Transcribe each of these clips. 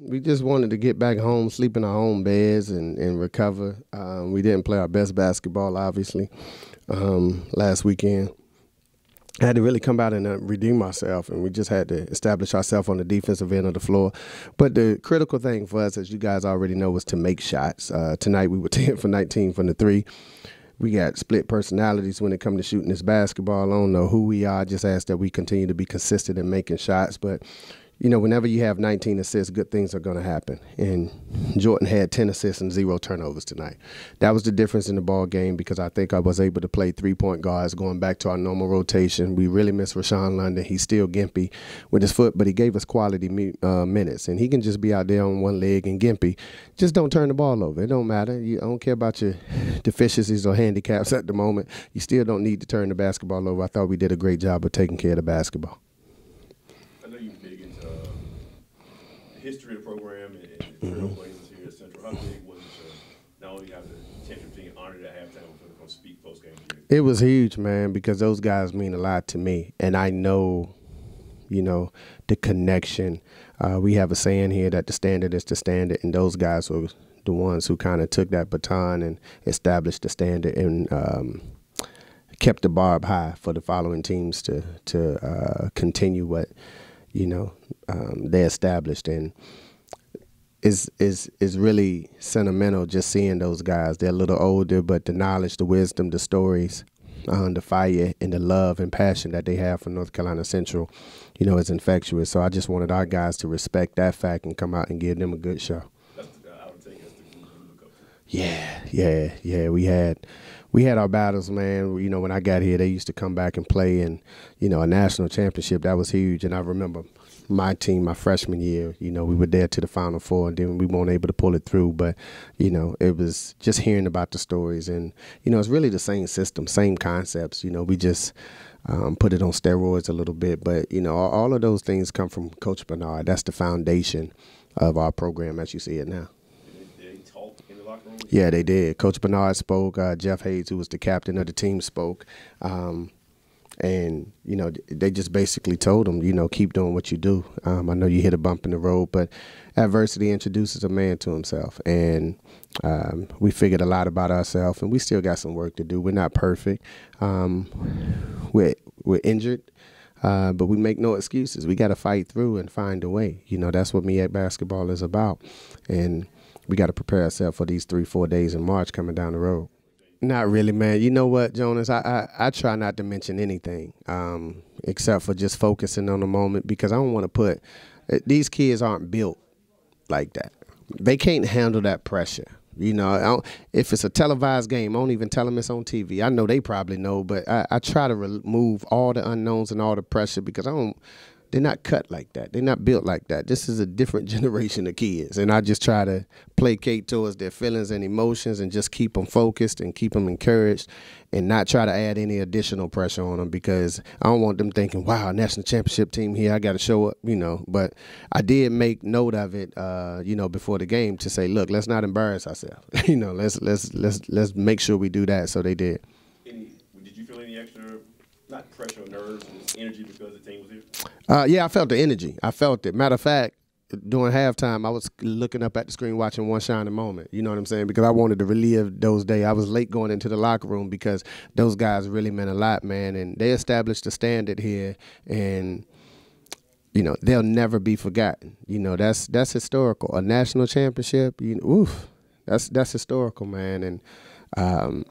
We just wanted to get back home, sleep in our own beds, and recover. We didn't play our best basketball, obviously, last weekend. I had to really come out and redeem myself, and we just had to establish ourselves on the defensive end of the floor. But the critical thing for us, as you guys already know, was to make shots. Tonight we were 10 for 19 from the three. We got split personalities when it comes to shooting this basketball. I don't know who we are. I just ask that we continue to be consistent in making shots. But you know, whenever you have 19 assists, good things are going to happen. And Jordan had 10 assists and 0 turnovers tonight. That was the difference in the ball game because I think I was able to play three-point guards going back to our normal rotation. We really miss Rassean London. He's still gimpy with his foot, but he gave us quality minutes. And he can just be out there on one leg and gimpy. Just don't turn the ball over. It don't matter. I don't care about your deficiencies or handicaps at the moment. You still don't need to turn the basketball over. I thought we did a great job of taking care of the basketball. History of the program and trailblazers here at Central. How big was it not only have the championship team honored at halftime, but going to speak post-game? It was huge, man, because those guys mean a lot to me. And I know, you know, the connection. We have a saying here that the standard is the standard, and those guys were the ones who kind of took that baton and established the standard and kept the bar up high for the following teams to continue what, you know, they established. And is really sentimental just seeing those guys. They're a little older, but the knowledge, the wisdom, the stories, the fire and the love and passion that they have for North Carolina Central, you know, is infectious. So I just wanted our guys to respect that fact and come out and give them a good show. I would take that's the group you look up to. Yeah. We had our battles, man. You know, when I got here, they used to come back and play, and you know, a national championship, that was huge. And I remember my team, my freshman year, you know, we were there to the Final Four, and then we weren't able to pull it through. But, you know, it was just hearing about the stories. And, you know, it's really the same system, same concepts. You know, we just put it on steroids a little bit. But, you know, all of those things come from Coach Bernard. That's the foundation of our program as you see it now. Did they talk in the locker room? Yeah, they did. Coach Bernard spoke. Jeff Hayes, who was the captain of the team, spoke. And, you know, they just basically told him, you know, keep doing what you do. I know you hit a bump in the road, but adversity introduces a man to himself. And we figured a lot about ourselves, and we still got some work to do. We're not perfect. We're injured, but we make no excuses. We got to fight through and find a way. You know, that's what MEAC basketball is about. And we got to prepare ourselves for these 3-4 days in March coming down the road. Not really, man. You know what, Jonas? I try not to mention anything except for just focusing on the moment, because I don't want to put – these kids aren't built like that. They can't handle that pressure. You know, if it's a televised game, I don't even tell them it's on TV. I know they probably know, but I try to remove all the unknowns and all the pressure, because they're not cut like that. They're not built like that. This is a different generation of kids, and I just try to placate towards their feelings and emotions and just keep them focused and keep them encouraged and not try to add any additional pressure on them, because I don't want them thinking, wow, national championship team here, I got to show up, you know. But I did make note of it, you know, before the game to say, look, let's not embarrass ourselves. You know, let's make sure we do that. So they did. Did you feel any extra, not pressure or nerves, just energy because the team was here? Yeah, I felt the energy. I felt it. Matter of fact, during halftime, I was looking up at the screen watching One Shining Moment. You know what I'm saying? Because I wanted to relive those days. I was late going into the locker room because those guys really meant a lot, man. And they established a standard here, and, you know, they'll never be forgotten. You know, that's historical. A national championship, you know, oof, that's historical, man. And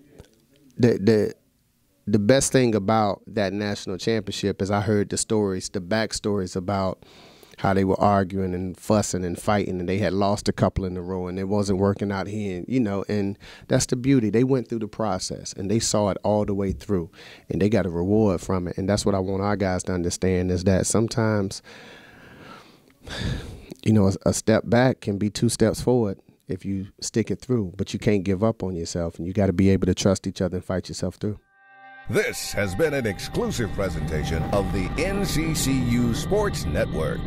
the best thing about that national championship is I heard the stories, the backstories about how they were arguing and fussing and fighting, and they had lost a couple in a row, and it wasn't working out here, you know, and that's the beauty. They went through the process, and they saw it all the way through, and they got a reward from it. And that's what I want our guys to understand, is that sometimes, you know, a step back can be 2 steps forward if you stick it through, but you can't give up on yourself, and you got to be able to trust each other and fight yourself through. This has been an exclusive presentation of the NCCU Sports Network.